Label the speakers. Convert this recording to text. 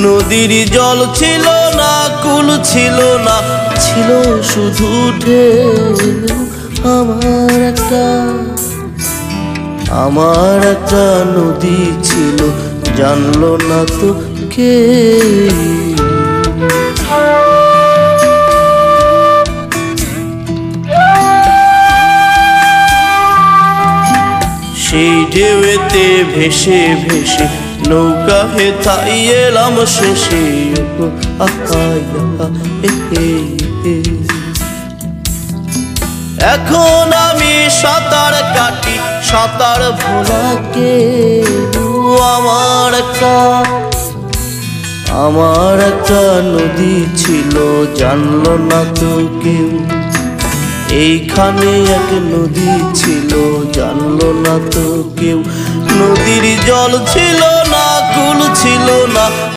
Speaker 1: নদীর জল ছিল না, কুল ছিল না, ছিল শুধু ঢেউ। আমার একটা নদী ছিল, জানলো না তো কে। সেই ঢেউতে ভেসে ভেসে নৌকা হেথাই এলাম শেষে। এখন আমি সাঁতার কাটি, সাঁতার ভোলাকে। আমার একটা নদী ছিল, জানলো না তো কেউ। এইখানে এক নদী ছিল, জানলো না তো কেউ। নদীর জল ছিল না, কুল ছিল না,